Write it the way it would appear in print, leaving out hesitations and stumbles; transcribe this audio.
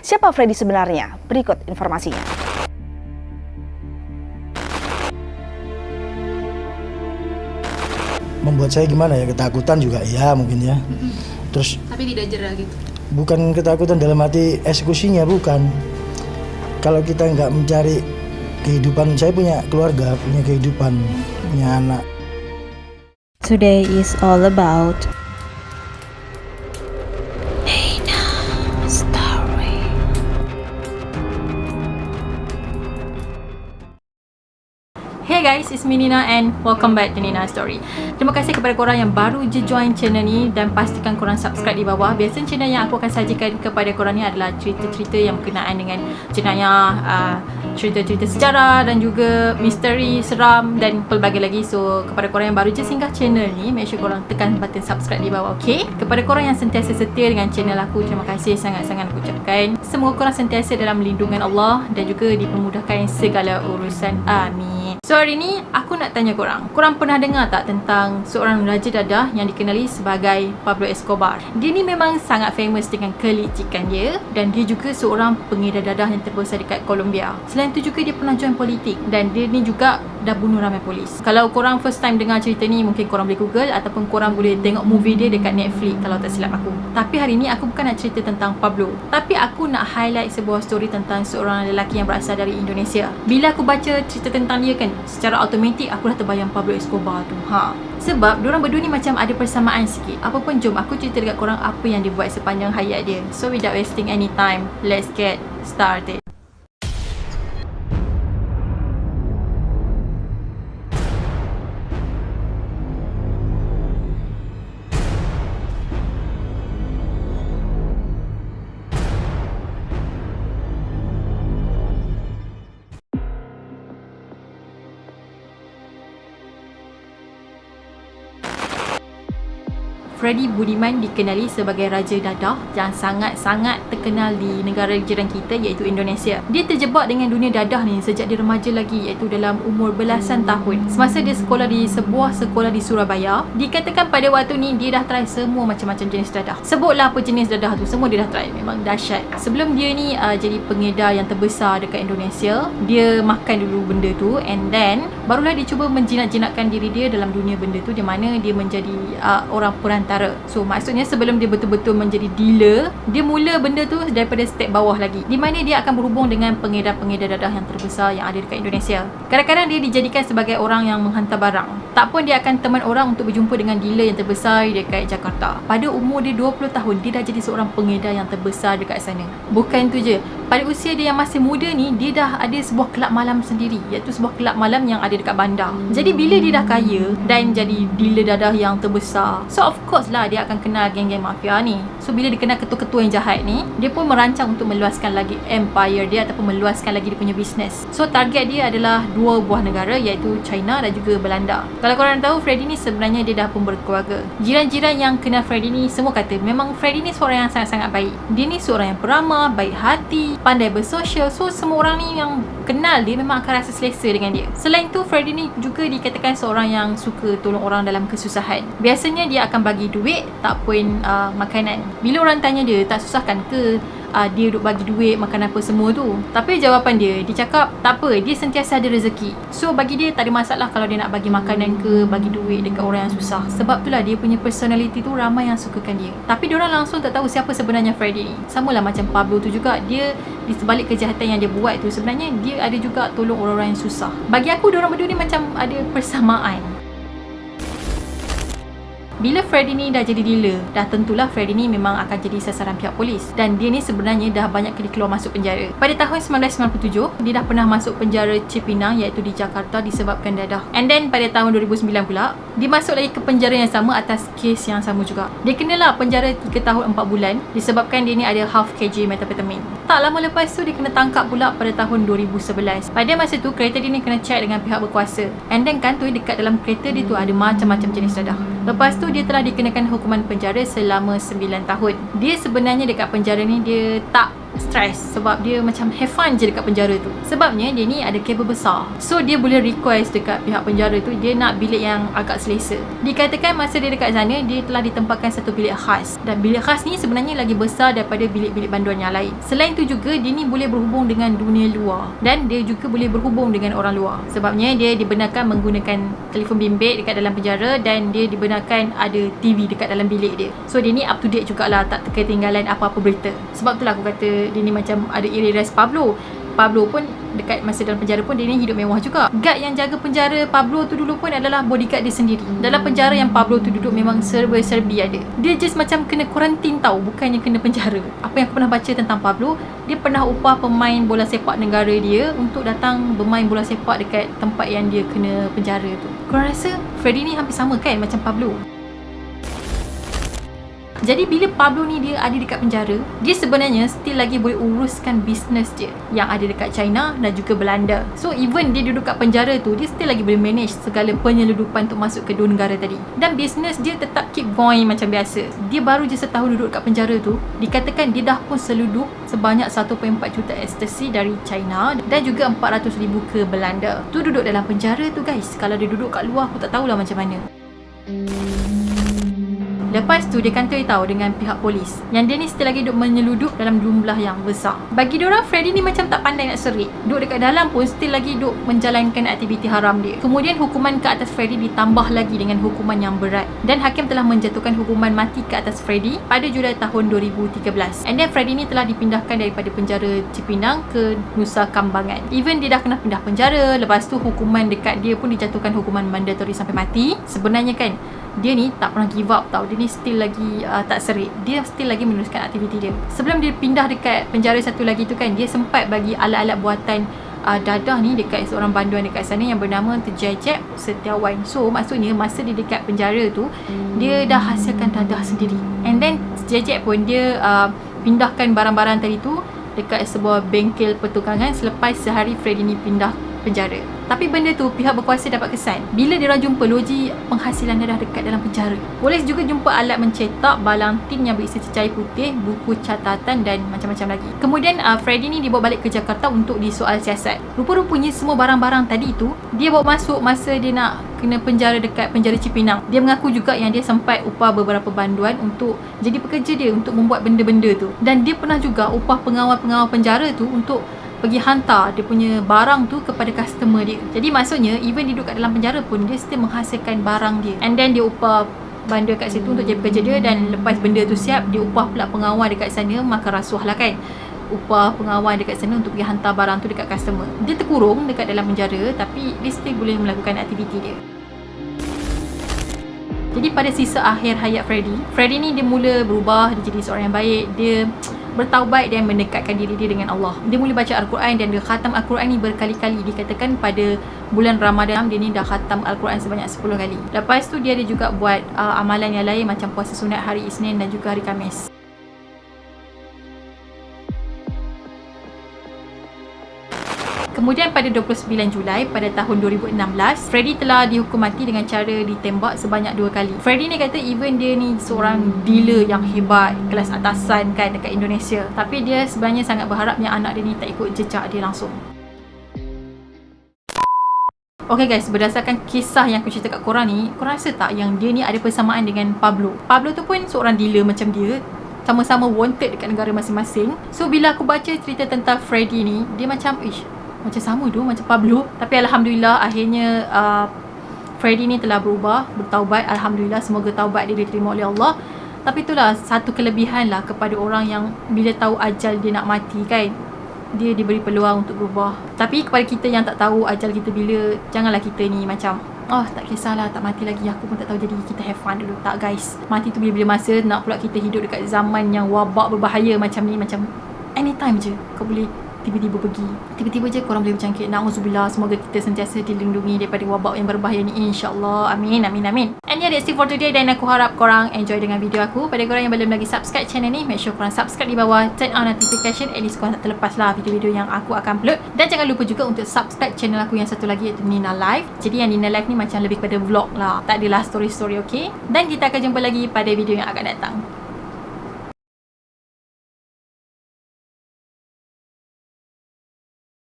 Siapa Freddy sebenarnya? Berikut informasinya. Membuat saya gimana ya, ketakutan juga ya mungkin ya. Terus tapi tidak jera gitu. Bukan ketakutan dalam arti eksekusinya, bukan. Kalau kita nggak mencari kehidupan, saya punya keluarga, punya kehidupan, punya anak. Today is all about story. Hey guys, it's me Nina and welcome back to Nina Story. Terima kasih kepada korang yang baru je join channel ni dan pastikan korang subscribe di bawah. Biasanya channel yang aku akan sajikan kepada korang ni adalah cerita-cerita yang berkenaan dengan jenayah, cerita-cerita sejarah dan juga misteri, seram dan pelbagai lagi. So, kepada korang yang baru je singgah channel ni, make sure korang tekan button subscribe di bawah, okay? Kepada korang yang sentiasa setia dengan channel aku, terima kasih sangat-sangat aku ucapkan. Semoga korang sentiasa dalam lindungan Allah dan juga dipermudahkan segala urusan. Amin. So, hari ni aku nak tanya korang pernah dengar tak tentang seorang raja dadah yang dikenali sebagai Pablo Escobar? Dia ni memang sangat famous dengan kelicikan dia dan dia juga seorang pengedar dadah yang terbesar dekat Colombia. Selain tu juga dia pernah join politik dan dia ni juga dah bunuh ramai polis. Kalau korang first time dengar cerita ni, mungkin korang boleh google ataupun korang boleh tengok movie dia dekat Netflix kalau tak silap aku. Tapi hari ni aku bukan nak cerita tentang Pablo, tapi aku nak highlight sebuah story tentang seorang lelaki yang berasal dari Indonesia. Bila aku baca cerita tentang dia kan, secara automatik aku dah terbayang Pablo Escobar tu. Sebab diorang berdua ni macam ada persamaan sikit. Apa pun, jom aku cerita dekat korang apa yang dia buat sepanjang hayat dia. So without wasting any time, let's get started. Freddy Budiman dikenali sebagai Raja Dadah yang sangat-sangat terkenal di negara jiran kita iaitu Indonesia. Dia terjebak dengan dunia dadah ni sejak dia remaja lagi, iaitu dalam umur belasan tahun. Semasa dia sekolah di sebuah sekolah di Surabaya, dikatakan pada waktu ni dia dah try semua macam-macam jenis dadah. Sebutlah apa jenis dadah tu, semua dia dah try. Memang dahsyat. Sebelum dia ni jadi pengedar yang terbesar dekat Indonesia, dia makan dulu benda tu and then barulah dia cuba menjinak-jinakkan diri dia dalam dunia benda tu, di mana dia menjadi orang perantara. So maksudnya sebelum dia betul-betul menjadi dealer, dia mula benda tu daripada step bawah lagi, di mana dia akan berhubung dengan pengedar-pengedar dadah yang terbesar yang ada dekat Indonesia. Kadang-kadang dia dijadikan sebagai orang yang menghantar barang. Tak pun dia akan teman orang untuk berjumpa dengan dealer yang terbesar dekat Jakarta. Pada umur dia 20 tahun, dia dah jadi seorang pengedar yang terbesar dekat sana. Bukan tu je, pada usia dia yang masih muda ni, dia dah ada sebuah kelab malam sendiri, iaitu sebuah kelab malam yang ada dekat bandar. Jadi bila dia dah kaya dan jadi dealer dadah yang terbesar, so of course lah dia akan kenal geng-geng mafia ni. So bila dia kenal ketua-ketua yang jahat ni, dia pun merancang untuk meluaskan lagi empire dia ataupun meluaskan lagi dia punya bisnes. So target dia adalah dua buah negara, iaitu China dan juga Belanda. Kalau korang tahu, Freddy ni sebenarnya dia dah pun berkeluarga. Jiran-jiran yang kenal Freddy ni semua kata memang Freddy ni seorang yang sangat-sangat baik. Dia ni seorang yang peramah, baik hati, pandai bersosial. So semua orang ni yang kenal dia memang akan rasa selesa dengan dia. Selain tu, Freddy ni juga dikatakan seorang yang suka tolong orang dalam kesusahan. Biasanya dia akan bagi duit, tak pun makanan. Bila orang tanya dia, tak susahkan ke dia duk bagi duit, makan apa semua tu? Tapi jawapan dia cakap tak apa, dia sentiasa ada rezeki. So bagi dia tak ada masalah kalau dia nak bagi makanan ke, bagi duit dekat orang yang susah. Sebab itulah dia punya personality tu ramai yang sukakan dia. Tapi diorang langsung tak tahu siapa sebenarnya Freddy ni. Samalah macam Pablo tu juga, dia di sebalik kejahatan yang dia buat tu, sebenarnya dia ada juga tolong orang-orang yang susah. Bagi aku, diorang berdua ni macam ada persamaan. Bila Freddy ni dah jadi dealer, dah tentulah Freddy ni memang akan jadi sasaran pihak polis. Dan dia ni sebenarnya dah banyak kali keluar masuk penjara. Pada tahun 1997, dia dah pernah masuk penjara Cipinang iaitu di Jakarta disebabkan dadah. And then pada tahun 2009 pula, dia masuk lagi ke penjara yang sama atas kes yang sama juga. Dia kenalah penjara 3 tahun 4 bulan disebabkan dia ni ada half kg methamphetamine. Tak lama lepas tu dia kena tangkap pula pada tahun 2011. Pada masa tu kereta dia ni kena check dengan pihak berkuasa. And then kan tu dekat dalam kereta dia tu ada macam-macam jenis dadah. Lepas tu dia telah dikenakan hukuman penjara selama 9 tahun. Dia sebenarnya dekat penjara ni dia tak stres sebab dia macam have fun je dekat penjara tu. Sebabnya dia ni ada kabel besar, so dia boleh request dekat pihak penjara tu dia nak bilik yang agak selesa. Dikatakan masa dia dekat sana, dia telah ditempatkan satu bilik khas, dan bilik khas ni sebenarnya lagi besar daripada bilik-bilik banduan yang lain. Selain tu juga dia ni boleh berhubung dengan dunia luar, dan dia juga boleh berhubung dengan orang luar. Sebabnya dia dibenarkan menggunakan telefon bimbit dekat dalam penjara, dan dia dibenarkan ada TV dekat dalam bilik dia. So dia ni up to date jugalah, tak ketinggalan apa-apa berita. Sebab itulah aku kata dia ni macam ada iri-ras Pablo. Pablo pun dekat masa dalam penjara pun dia ni hidup mewah juga. Guard yang jaga penjara Pablo tu dulu pun adalah bodyguard dia sendiri. Dalam penjara yang Pablo tu duduk memang serba-serbi ada. Dia just macam kena kuarantin tau, bukannya kena penjara. Apa yang aku pernah baca tentang Pablo, dia pernah upah pemain bola sepak negara dia untuk datang bermain bola sepak dekat tempat yang dia kena penjara tu. Korang rasa Freddy ni hampir sama kan macam Pablo? Jadi bila Pablo ni dia ada dekat penjara, dia sebenarnya still lagi boleh uruskan bisnes dia yang ada dekat China dan juga Belanda. So even dia duduk kat penjara tu, dia still lagi boleh manage segala penyeludupan untuk masuk ke dua negara tadi. Dan bisnes dia tetap keep going macam biasa. Dia baru je setahun duduk kat penjara tu, dikatakan dia dah pun seludup sebanyak 1.4 juta ekstasi dari China dan juga 400,000 ke Belanda. Tu duduk dalam penjara tu guys. Kalau dia duduk kat luar, aku tak tahulah macam mana. Lepas tu dia kantoi tahu dengan pihak polis yang dia ni still lagi duk menyeludup dalam jumlah yang besar. Bagi diorang, Freddy ni macam tak pandai nak serik. Duk dekat dalam pun still lagi duk menjalankan aktiviti haram dia. Kemudian hukuman ke atas Freddy ditambah lagi dengan hukuman yang berat. Dan hakim telah menjatuhkan hukuman mati ke atas Freddy pada Julai tahun 2013. And then Freddy ni telah dipindahkan daripada penjara Cipinang ke Nusa Kambangan. Even dia dah kena pindah penjara, lepas tu hukuman dekat dia pun dijatuhkan hukuman mandatory sampai mati. Sebenarnya kan, dia ni tak pernah give up tau. Dia ni still lagi tak serik. Dia still lagi meneruskan aktiviti dia. Sebelum dia pindah dekat penjara satu lagi tu kan, dia sempat bagi alat-alat buatan dadah ni dekat seorang banduan dekat sana yang bernama Terjajab Setiawan. So maksudnya masa dia dekat penjara tu, dia dah hasilkan dadah sendiri. And then Terjajab pun dia pindahkan barang-barang tadi tu dekat sebuah bengkel pertukangan selepas sehari Freddy ni pindah penjara. Tapi benda tu pihak berkuasa dapat kesan bila diorang jumpa loji penghasilan dadah dekat dalam penjara. Polis juga jumpa alat mencetak, balang tin yang berisi cecair putih, buku catatan dan macam-macam lagi. Kemudian Freddy ni dibawa balik ke Jakarta untuk disoal siasat. Rupa-rupanya semua barang-barang tadi tu dia bawa masuk masa dia nak kena penjara dekat penjara Cipinang. Dia mengaku juga yang dia sempat upah beberapa banduan untuk jadi pekerja dia untuk membuat benda-benda tu. Dan dia pernah juga upah pengawal-pengawal penjara tu untuk pergi hantar dia punya barang tu kepada customer dia. Jadi maksudnya even dia duduk kat dalam penjara pun dia still menghasilkan barang dia. And then dia upah bandar kat situ untuk jadi pekerja dia, dan lepas benda tu siap, dia upah pula pengawal dekat sana, makan rasuah lah kan. Upah pengawal dekat sana untuk pergi hantar barang tu dekat customer. Dia terkurung dekat dalam penjara tapi dia still boleh melakukan aktiviti dia. Jadi pada sisa akhir hayat Freddy ni dia mula berubah, dia jadi seorang yang baik. Dia bertaubat dan mendekatkan diri dia dengan Allah. Dia mula baca Al-Quran dan dia khatam Al-Quran ni berkali-kali. Dikatakan pada bulan Ramadan dia ni dah khatam Al-Quran sebanyak 10 kali. Lepas tu dia ada juga buat amalan yang lain macam puasa sunat hari Isnin dan juga hari Khamis. Kemudian pada 29 Julai pada tahun 2016, Freddy telah dihukum mati dengan cara ditembak sebanyak 2 kali. Freddy ni kata even dia ni seorang dealer yang hebat, kelas atasan kan dekat Indonesia, tapi dia sebenarnya sangat berharap yang anak dia ni tak ikut jejak dia langsung. Okay guys, berdasarkan kisah yang aku cerita kat korang ni, korang rasa tak yang dia ni ada persamaan dengan Pablo? Pablo tu pun seorang dealer macam dia, sama-sama wanted dekat negara masing-masing. So bila aku baca cerita tentang Freddy ni, dia macam macam sama tu, macam Pablo. Tapi Alhamdulillah akhirnya Freddy ni telah berubah, bertaubat. Alhamdulillah, semoga taubat dia diterima oleh Allah. Tapi itulah satu kelebihan lah kepada orang yang bila tahu ajal dia nak mati kan, dia diberi peluang untuk berubah. Tapi kepada kita yang tak tahu ajal kita bila, janganlah kita ni macam tak kisahlah, tak mati lagi, aku pun tak tahu, jadi kita have fun dulu. Tak guys, mati tu bila-bila masa. Nak pula kita hidup dekat zaman yang wabak berbahaya macam ni, macam anytime je kau boleh tiba-tiba pergi, tiba-tiba je korang boleh berjangkit. Na'udzubillah, semoga kita sentiasa dilindungi daripada wabak yang berbahaya ni, insyaAllah. Amin, amin, amin. And yeah, that's it for today. Dan aku harap korang enjoy dengan video aku. Pada korang yang belum lagi subscribe channel ni, make sure korang subscribe di bawah, turn on notification, at least korang tak terlepas lah video-video yang aku akan upload. Dan jangan lupa juga untuk subscribe channel aku yang satu lagi, iaitu Nina Live. Jadi yang Nina Live ni macam lebih kepada vlog lah, tak adalah story-story, okay? Dan kita akan jumpa lagi pada video yang akan datang.